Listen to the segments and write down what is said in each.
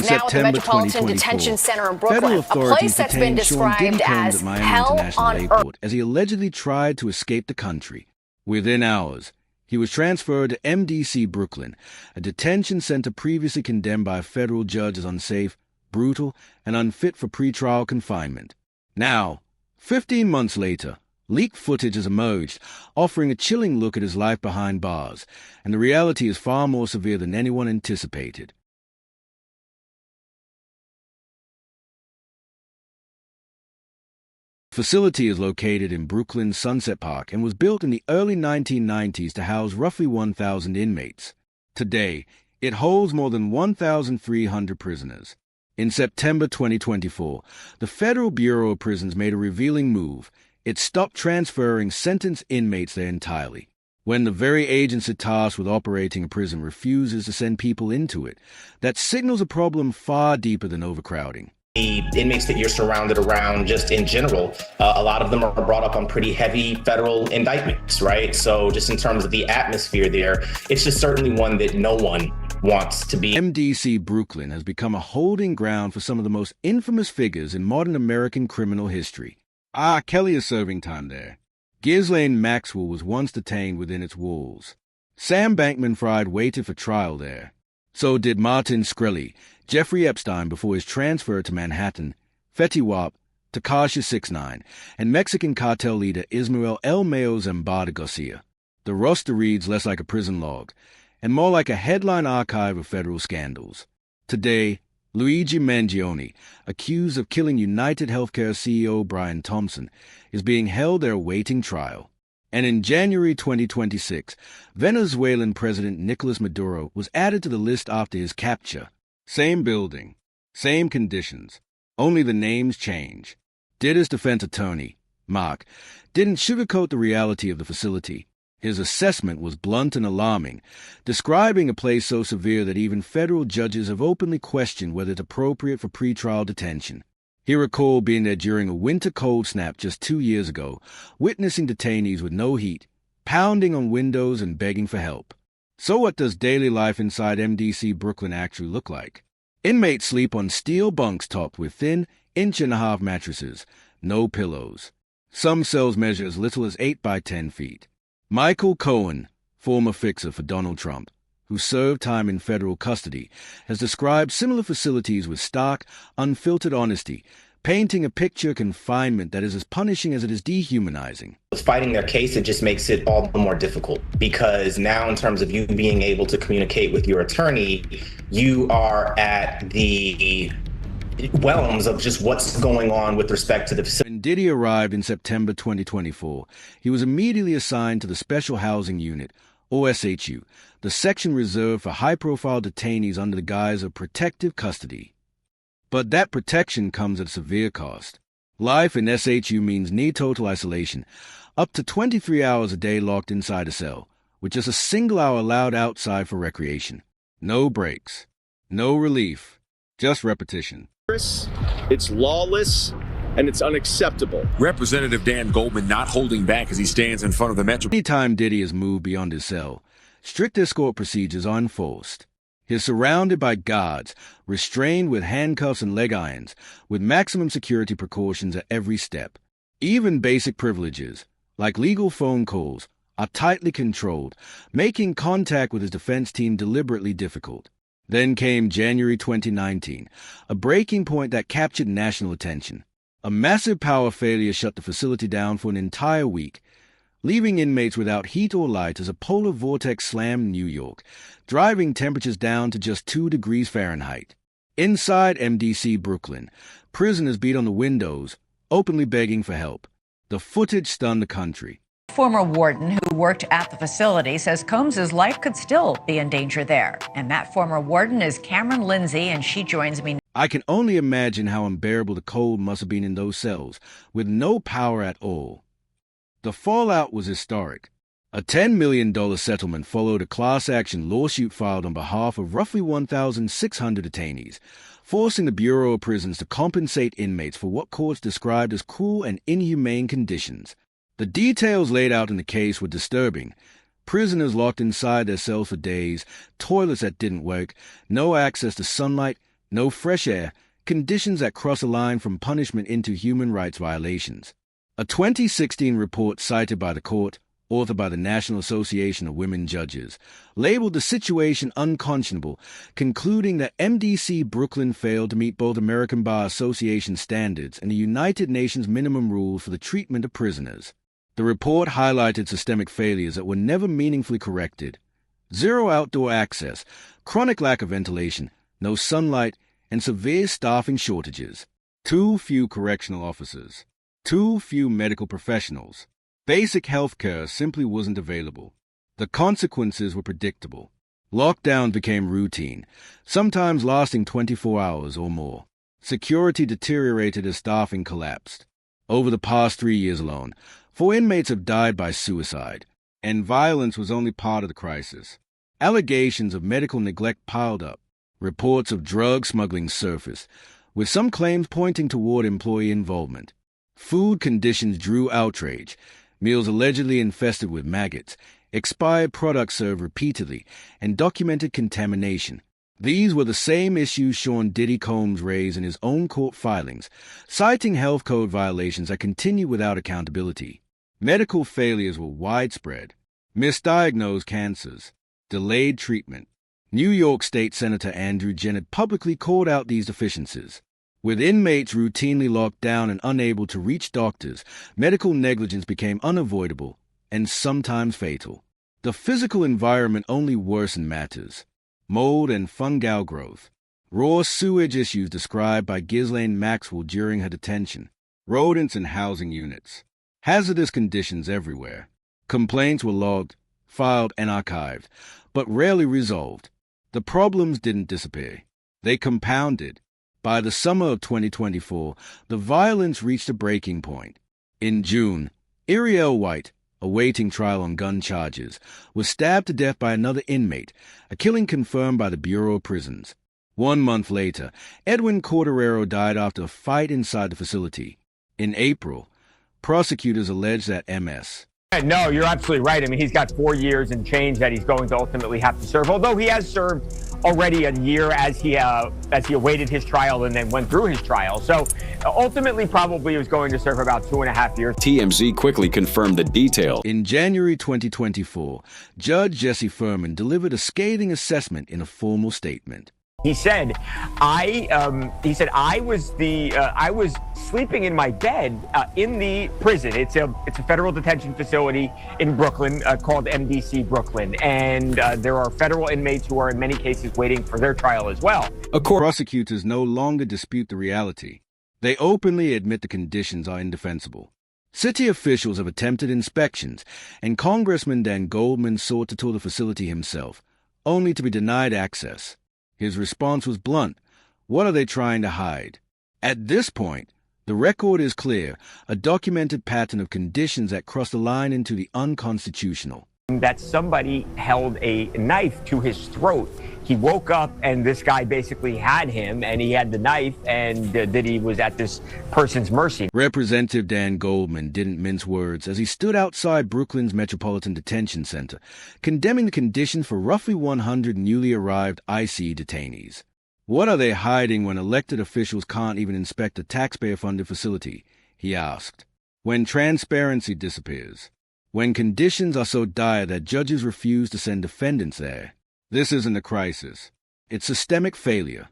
is now at the Metropolitan Detention Center in Brooklyn, a place that's been described as hell on earth. As he allegedly tried to escape the country. Within hours, he was transferred to MDC Brooklyn, a detention center previously condemned by a federal judge as unsafe, brutal, and unfit for pretrial confinement. Now, 15 months later, leaked footage has emerged, offering a chilling look at his life behind bars, and the reality is far more severe than anyone anticipated. The facility is located in Brooklyn's Sunset Park and was built in the early 1990s to house roughly 1,000 inmates. Today, it holds more than 1,300 prisoners. In September 2024, the Federal Bureau of Prisons made a revealing move. It stopped transferring sentenced inmates there entirely. When the very agency tasked with operating a prison refuses to send people into it, that signals a problem far deeper than overcrowding. The inmates that you're surrounded around, just in general, a lot of them are brought up on pretty heavy federal indictments, right? So just in terms of the atmosphere there, it's just certainly one that no one wants to be. MDC Brooklyn has become a holding ground for some of the most infamous figures in modern American criminal history. Kelly is serving time there. Ghislaine Maxwell was once detained within its walls. Sam Bankman-Fried waited for trial there. So did Martin Shkreli, Jeffrey Epstein before his transfer to Manhattan, Fetty Wap, Tekashi 6ix9ine, and Mexican cartel leader Ismael El Mayo Zambada Garcia. The roster reads less like a prison log, and more like a headline archive of federal scandals. Today, Luigi Mangione, accused of killing United Healthcare CEO Brian Thompson, is being held there awaiting trial. And in January 2026, Venezuelan President Nicolas Maduro was added to the list after his capture. Same building, same conditions, only the names change. Diddy's defense attorney, Mark, didn't sugarcoat the reality of the facility. His assessment was blunt and alarming, describing a place so severe that even federal judges have openly questioned whether it's appropriate for pretrial detention. He recalled being there during a winter cold snap just 2 years ago, witnessing detainees with no heat, pounding on windows and begging for help. So what does daily life inside MDC Brooklyn actually look like? Inmates sleep on steel bunks topped with thin, inch-and-a-half mattresses, no pillows. Some cells measure as little as 8 by 10 feet. Michael Cohen, former fixer for Donald Trump, who served time in federal custody, has described similar facilities with stark, unfiltered honesty, painting a picture of confinement that is as punishing as it is dehumanizing. Fighting their case, it just makes it all the more difficult, because now in terms of you being able to communicate with your attorney, you are at the realms of just what's going on with respect to the facility. When Diddy arrived in September 2024, he was immediately assigned to the Special Housing Unit, or SHU, the section reserved for high-profile detainees under the guise of protective custody. But that protection comes at a severe cost. Life in SHU means near total isolation, up to 23 hours a day locked inside a cell, with just a single hour allowed outside for recreation. No breaks, no relief, just repetition. It's lawless, and it's unacceptable. Representative Dan Goldman not holding back as he stands in front of the Metro. Anytime Diddy has moved beyond his cell, strict escort procedures are enforced. He's surrounded by guards, restrained with handcuffs and leg irons, with maximum security precautions at every step. Even basic privileges, like legal phone calls, are tightly controlled, making contact with his defense team deliberately difficult. Then came January 2019, a breaking point that captured national attention. A massive power failure shut the facility down for an entire week, leaving inmates without heat or light as a polar vortex slammed New York, driving temperatures down to just 2 degrees Fahrenheit. Inside MDC Brooklyn, prisoners beat on the windows, openly begging for help. The footage stunned the country. Former warden who worked at the facility says Combs's life could still be in danger there. And that former warden is Cameron Lindsay, and she joins me. I can only imagine how unbearable the cold must have been in those cells, with no power at all. The fallout was historic. A $10 million settlement followed a class-action lawsuit filed on behalf of roughly 1,600 detainees, forcing the Bureau of Prisons to compensate inmates for what courts described as cruel and inhumane conditions. The details laid out in the case were disturbing. Prisoners locked inside their cells for days, toilets that didn't work, no access to sunlight, no fresh air, conditions that cross a line from punishment into human rights violations. A 2016 report cited by the court, authored by the National Association of Women Judges, labeled the situation unconscionable, concluding that MDC Brooklyn failed to meet both American Bar Association standards and the United Nations minimum rules for the treatment of prisoners. The report highlighted systemic failures that were never meaningfully corrected. Zero outdoor access, chronic lack of ventilation, no sunlight, and severe staffing shortages. Too few correctional officers. Too few medical professionals. Basic health care simply wasn't available. The consequences were predictable. Lockdown became routine, sometimes lasting 24 hours or more. Security deteriorated as staffing collapsed. Over the past 3 years alone, 4 inmates have died by suicide, and violence was only part of the crisis. Allegations of medical neglect piled up. Reports of drug smuggling surfaced, with some claims pointing toward employee involvement. Food conditions drew outrage. Meals allegedly infested with maggots, expired products served repeatedly, and documented contamination. These were the same issues Sean Diddy Combs raised in his own court filings, citing health code violations that continue without accountability. Medical failures were widespread. Misdiagnosed cancers. Delayed treatment. New York State Senator Andrew Jennett publicly called out these deficiencies. With inmates routinely locked down and unable to reach doctors, medical negligence became unavoidable and sometimes fatal. The physical environment only worsened matters. Mold and fungal growth. Raw sewage issues described by Ghislaine Maxwell during her detention. Rodents in housing units. Hazardous conditions everywhere. Complaints were logged, filed, and archived, but rarely resolved. The problems didn't disappear. They compounded. By the summer of 2024, the violence reached a breaking point. In June, Ariel White, awaiting trial on gun charges, was stabbed to death by another inmate, a killing confirmed by the Bureau of Prisons. 1 month later, Edwin Corderero died after a fight inside the facility. In April, prosecutors alleged that MS. No, you're absolutely right. I mean, he's got 4 years and change that he's going to ultimately have to serve, although he has served already a year as he awaited his trial and then went through his trial. So ultimately, probably he was going to serve about 2.5 years. TMZ quickly confirmed the details. In January 2024, Judge Jesse Furman delivered a scathing assessment in a formal statement. He said, I was sleeping in my bed in the prison. It's a federal detention facility in Brooklyn called MDC Brooklyn, and there are federal inmates who are in many cases waiting for their trial as well. Prosecutors no longer dispute the reality. They openly admit the conditions are indefensible. City officials have attempted inspections, and Congressman Dan Goldman sought to tour the facility himself, only to be denied access. His response was blunt. What are they trying to hide? At this point, the record is clear, a documented pattern of conditions that cross the line into the unconstitutional. That somebody held a knife to his throat. He woke up and this guy basically had him and he had the knife and Diddy was at this person's mercy. Representative Dan Goldman didn't mince words as he stood outside Brooklyn's Metropolitan Detention Center, condemning the conditions for roughly 100 newly arrived IC detainees. What are they hiding when elected officials can't even inspect a taxpayer-funded facility? He asked. When transparency disappears. When conditions are so dire that judges refuse to send defendants there. This isn't a crisis. It's systemic failure.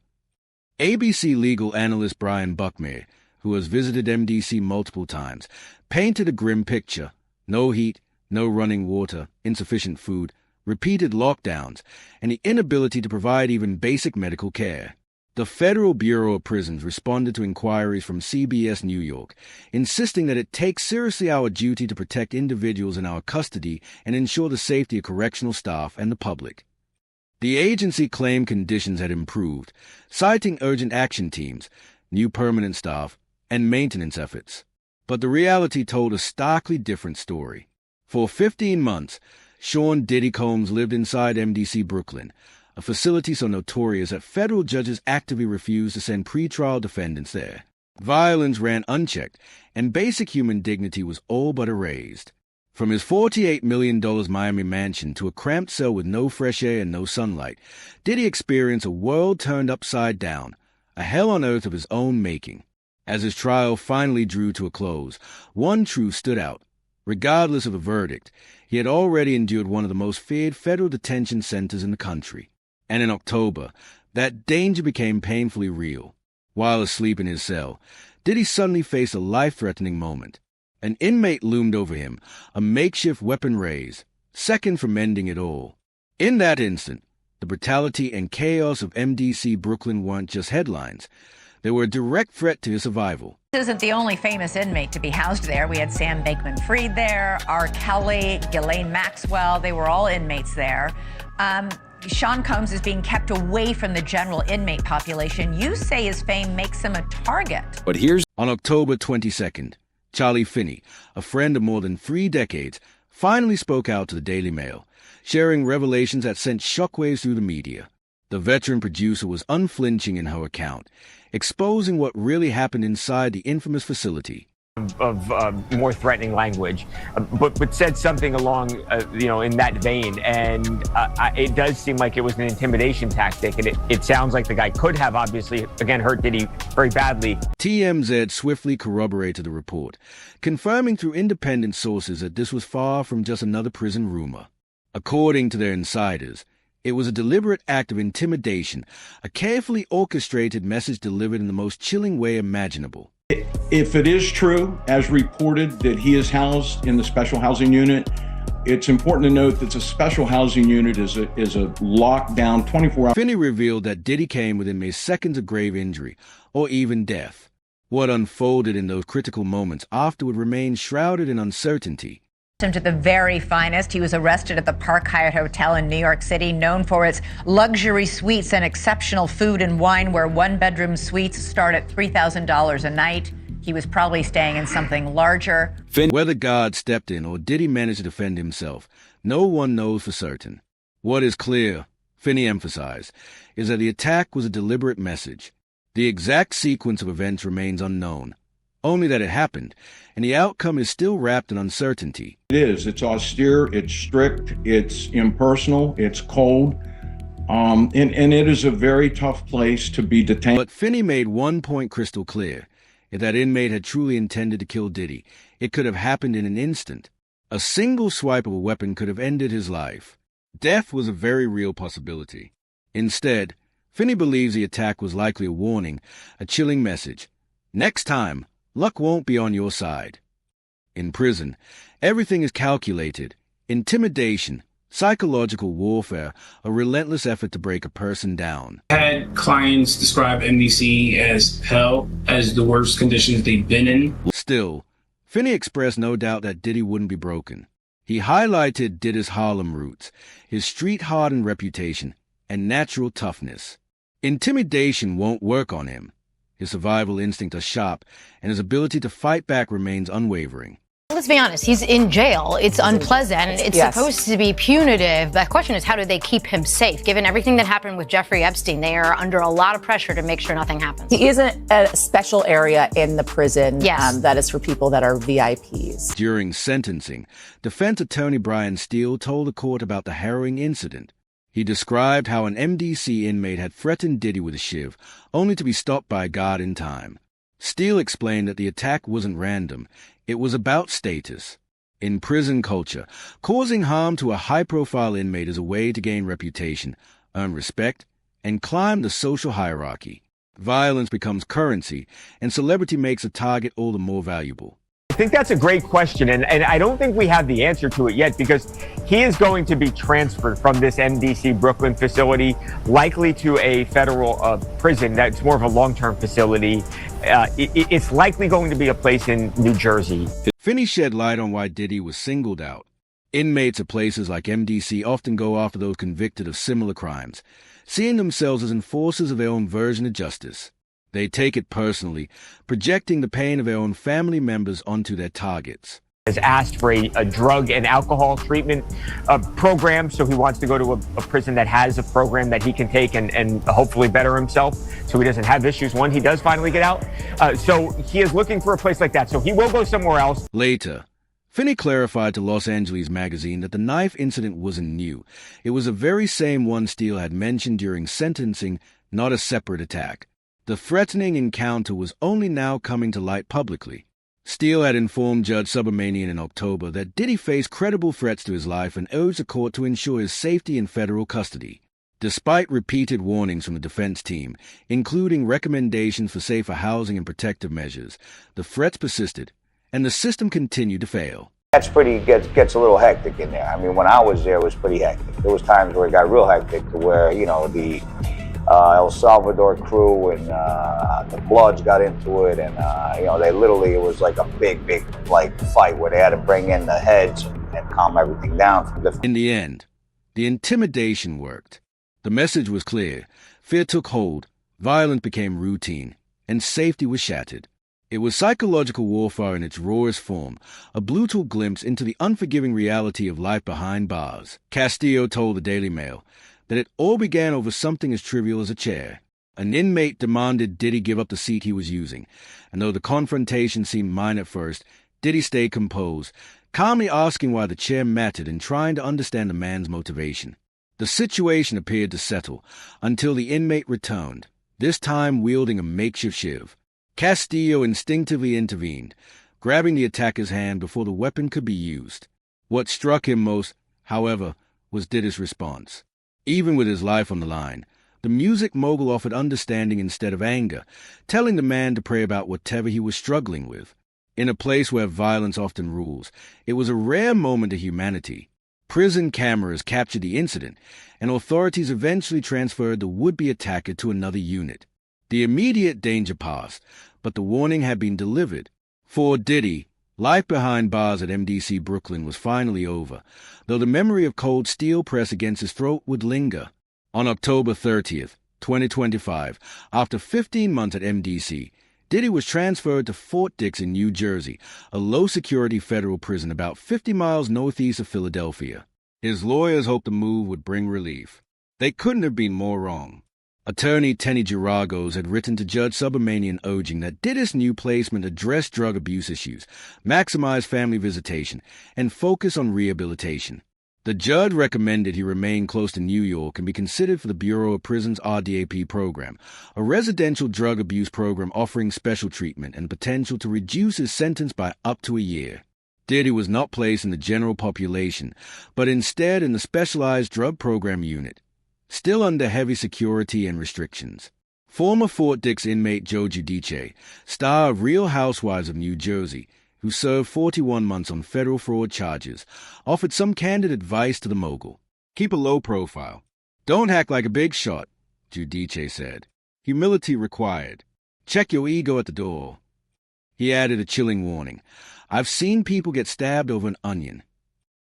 ABC legal analyst Brian Buckmere, who has visited MDC multiple times, painted a grim picture. No heat, no running water, insufficient food, repeated lockdowns, and the inability to provide even basic medical care. The Federal Bureau of Prisons responded to inquiries from CBS New York, insisting that it takes seriously our duty to protect individuals in our custody and ensure the safety of correctional staff and the public. The agency claimed conditions had improved, citing urgent action teams, new permanent staff, and maintenance efforts. But the reality told a starkly different story. For 15 months, Sean Diddy Combs lived inside MDC Brooklyn, a facility so notorious that federal judges actively refused to send pretrial defendants there. Violence ran unchecked, and basic human dignity was all but erased. From his $48 million Miami mansion to a cramped cell with no fresh air and no sunlight, Diddy experienced a world turned upside down, a hell on earth of his own making. As his trial finally drew to a close, one truth stood out. Regardless of the verdict, he had already endured one of the most feared federal detention centers in the country. And in October, that danger became painfully real. While asleep in his cell, Diddy suddenly faced a life-threatening moment. An inmate loomed over him, a makeshift weapon raised, second from ending it all. In that instant, the brutality and chaos of MDC Brooklyn weren't just headlines. They were a direct threat to his survival. This isn't the only famous inmate to be housed there. We had Sam Bankman-Fried there, R. Kelly, Ghislaine Maxwell. They were all inmates there. Sean Combs is being kept away from the general inmate population. You say his fame makes him a target. But here's... On October 22nd, Charlie Finney, a friend of more than 3 decades, finally spoke out to the Daily Mail, sharing revelations that sent shockwaves through the media. The veteran producer was unflinching in her account, exposing what really happened inside the infamous facility. Of more threatening language, but said something along, in that vein. And it does seem like it was an intimidation tactic. And it sounds like the guy could have obviously, again, hurt Diddy very badly. TMZ swiftly corroborated the report, confirming through independent sources that this was far from just another prison rumor. According to their insiders, it was a deliberate act of intimidation, a carefully orchestrated message delivered in the most chilling way imaginable. If it is true, as reported, that he is housed in the special housing unit, it's important to note that the special housing unit is a lockdown 24-hour. Finney revealed that Diddy came within mere seconds of grave injury, or even death. What unfolded in those critical moments afterward remained shrouded in uncertainty. To the very finest, he was arrested at the Park Hyatt Hotel in New York City, known for its luxury suites and exceptional food and wine, where one-bedroom suites start at $3,000 a night. He was probably staying in something larger. Whether God stepped in or Diddy managed to defend himself, no one knows for certain. What is clear, Finney emphasized, is that the attack was a deliberate message. The exact sequence of events remains unknown. Only that it happened, and the outcome is still wrapped in uncertainty. It is. It's austere, it's strict, it's impersonal, it's cold, and it is a very tough place to be detained. But Finney made one point crystal clear. If that inmate had truly intended to kill Diddy, it could have happened in an instant. A single swipe of a weapon could have ended his life. Death was a very real possibility. Instead, Finney believes the attack was likely a warning, a chilling message. Next time, luck won't be on your side. In prison, everything is calculated. Intimidation, psychological warfare, a relentless effort to break a person down. I had clients describe MDC as hell, as the worst conditions they've been in. Still, Finney expressed no doubt that Diddy wouldn't be broken. He highlighted Diddy's Harlem roots, his street-hardened reputation, and natural toughness. Intimidation won't work on him. His survival instincts are sharp, and his ability to fight back remains unwavering. Let's be honest, he's in jail. It's unpleasant. It's supposed to be punitive. The question is, how do they keep him safe? Given everything that happened with Jeffrey Epstein, they are under a lot of pressure to make sure nothing happens. He is in a special area in the prison that is for people that are VIPs. During sentencing, defense attorney Brian Steele told the court about the harrowing incident. He described how an MDC inmate had threatened Diddy with a shiv, only to be stopped by a guard in time. Steele explained that the attack wasn't random. It was about status. In prison culture, causing harm to a high-profile inmate is a way to gain reputation, earn respect, and climb the social hierarchy. Violence becomes currency, and celebrity makes a target all the more valuable. I think that's a great question, and I don't think we have the answer to it yet, because he is going to be transferred from this MDC Brooklyn facility, likely to a federal prison that's more of a long-term facility. It's likely going to be a place in New Jersey. Finney shed light on why Diddy was singled out. Inmates at places like MDC often go after those convicted of similar crimes, seeing themselves as enforcers of their own version of justice. They take it personally, projecting the pain of their own family members onto their targets. Has asked for a drug and alcohol treatment program, so he wants to go to a prison that has a program that he can take and hopefully better himself, so he doesn't have issues when he does finally get out. So he is looking for a place like that, so he will go somewhere else. Later, Finney clarified to Los Angeles magazine that the knife incident wasn't new. It was the very same one Steele had mentioned during sentencing, not a separate attack. The threatening encounter was only now coming to light publicly. Steele had informed Judge Subramanian in October that Diddy faced credible threats to his life and urged the court to ensure his safety in federal custody. Despite repeated warnings from the defense team, including recommendations for safer housing and protective measures, the threats persisted, and the system continued to fail. Gets a little hectic in there. I mean, when I was there, it was pretty hectic. There was times where it got real hectic to where, the El Salvador crew and the Bloods got into it, and it was like a big fight where they had to bring in the heads and calm everything down. In the end, the intimidation worked. The message was clear. Fear took hold, violence became routine, and safety was shattered. It was psychological warfare in its rawest form, a brutal glimpse into the unforgiving reality of life behind bars. Castillo told the Daily Mail that it all began over something as trivial as a chair. An inmate demanded Diddy give up the seat he was using, and though the confrontation seemed minor at first, Diddy stayed composed, calmly asking why the chair mattered and trying to understand the man's motivation. The situation appeared to settle until the inmate returned, this time wielding a makeshift shiv. Castillo instinctively intervened, grabbing the attacker's hand before the weapon could be used. What struck him most, however, was Diddy's response. Even with his life on the line, the music mogul offered understanding instead of anger, telling the man to pray about whatever he was struggling with. In a place where violence often rules, it was a rare moment of humanity. Prison cameras captured the incident, and authorities eventually transferred the would-be attacker to another unit. The immediate danger passed, but the warning had been delivered. For Diddy, life behind bars at MDC Brooklyn was finally over, though the memory of cold steel pressed against his throat would linger. On October 30th, 2025, after 15 months at MDC, Diddy was transferred to Fort Dix in New Jersey, a low-security federal prison about 50 miles northeast of Philadelphia. His lawyers hoped the move would bring relief. They couldn't have been more wrong. Attorney Tenny Giragos had written to Judge Subramanian urging that Diddy's new placement address drug abuse issues, maximize family visitation, and focus on rehabilitation. The judge recommended he remain close to New York and be considered for the Bureau of Prisons RDAP program, a residential drug abuse program offering special treatment and potential to reduce his sentence by up to a year. Diddy was not placed in the general population, but instead in the specialized drug program unit, still under heavy security and restrictions. Former Fort Dix inmate Joe Giudice, star of Real Housewives of New Jersey, who served 41 months on federal fraud charges, offered some candid advice to the mogul. Keep a low profile. Don't act like a big shot, Giudice said. Humility required. Check your ego at the door. He added a chilling warning. I've seen people get stabbed over an onion.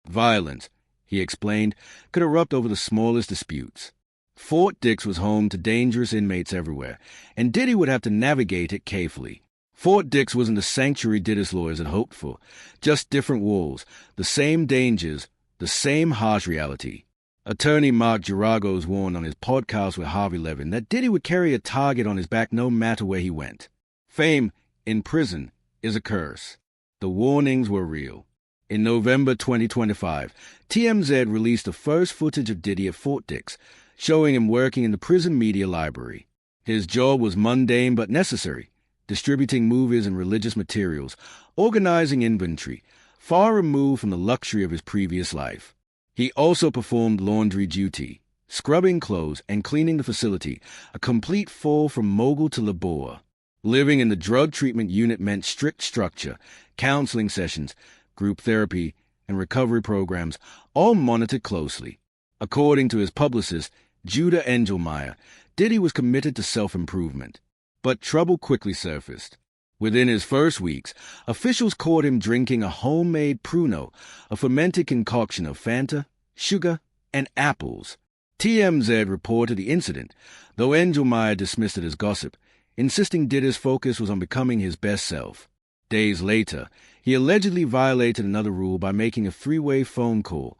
Violence, he explained, could erupt over the smallest disputes. Fort Dix was home to dangerous inmates everywhere, and Diddy would have to navigate it carefully. Fort Dix wasn't the sanctuary Diddy's lawyers had hoped for, just different walls, the same dangers, the same harsh reality. Attorney Mark Giragos warned on his podcast with Harvey Levin that Diddy would carry a target on his back no matter where he went. Fame in prison is a curse. The warnings were real. In November 2025, TMZ released the first footage of Diddy at Fort Dix, showing him working in the prison media library. His job was mundane but necessary, distributing movies and religious materials, organizing inventory, far removed from the luxury of his previous life. He also performed laundry duty, scrubbing clothes and cleaning the facility, a complete fall from mogul to labour. Living in the drug treatment unit meant strict structure, counseling sessions, group therapy, and recovery programs, all monitored closely. According to his publicist, Judah Engelmeyer, Diddy was committed to self-improvement. But trouble quickly surfaced. Within his first weeks, officials caught him drinking a homemade Pruno, a fermented concoction of Fanta, sugar, and apples. TMZ reported the incident, though Engelmeyer dismissed it as gossip, insisting Diddy's focus was on becoming his best self. Days later, he allegedly violated another rule by making a three-way phone call,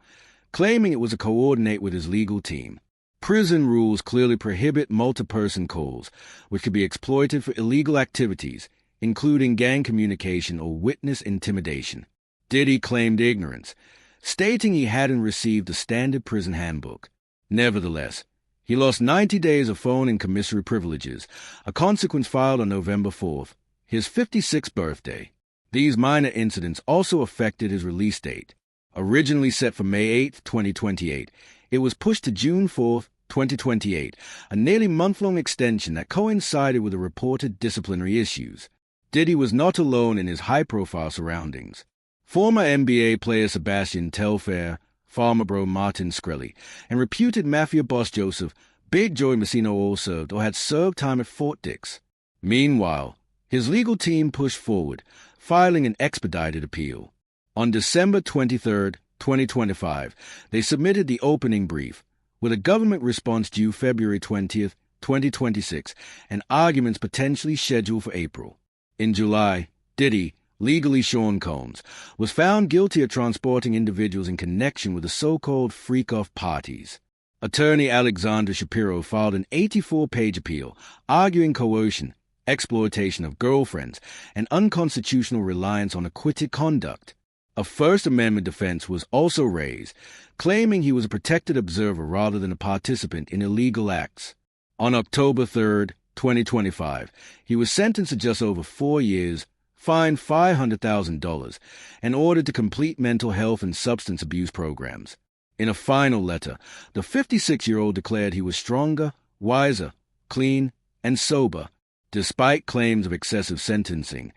claiming it was to coordinate with his legal team. Prison rules clearly prohibit multi-person calls, which could be exploited for illegal activities, including gang communication or witness intimidation. Diddy claimed ignorance, stating he hadn't received the standard prison handbook. Nevertheless, He lost 90 days of phone and commissary privileges, a consequence filed on November 4th, his 56th birthday. These minor incidents also affected his release date. Originally set for May 8, 2028, it was pushed to June 4, 2028, a nearly month-long extension that coincided with the reported disciplinary issues. Diddy was not alone in his high-profile surroundings. Former NBA player Sebastian Telfair, farmer bro Martin Shkreli, and reputed mafia boss Joseph Big Joey Messina all served or had served time at Fort Dix. Meanwhile, his legal team pushed forward, filing an expedited appeal. On December 23, 2025, they submitted the opening brief, with a government response due February 20, 2026, and arguments potentially scheduled for April. In July, Diddy, legally Sean Combs, was found guilty of transporting individuals in connection with the so-called freak-off parties. Attorney Alexander Shapiro filed an 84-page appeal, arguing coercion, exploitation of girlfriends, and unconstitutional reliance on acquitted conduct. A First Amendment defense was also raised, claiming he was a protected observer rather than a participant in illegal acts. On October 3, 2025, he was sentenced to just over 4 years, fined $500,000, and ordered to complete mental health and substance abuse programs. In a final letter, the 56-year-old declared he was stronger, wiser, clean, and sober, despite claims of excessive sentencing.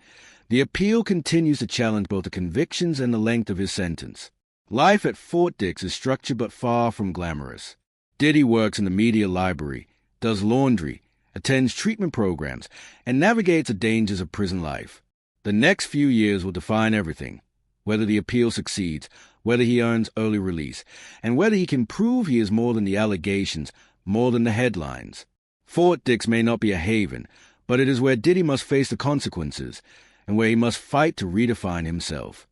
The appeal continues to challenge both the convictions and the length of his sentence. Life at Fort Dix is structured but far from glamorous. Diddy works in the media library, does laundry, attends treatment programs, and navigates the dangers of prison life. The next few years will define everything, whether the appeal succeeds, whether he earns early release, and whether he can prove he is more than the allegations, more than the headlines. Fort Dix may not be a haven, but it is where Diddy must face the consequences, and where he must fight to redefine himself.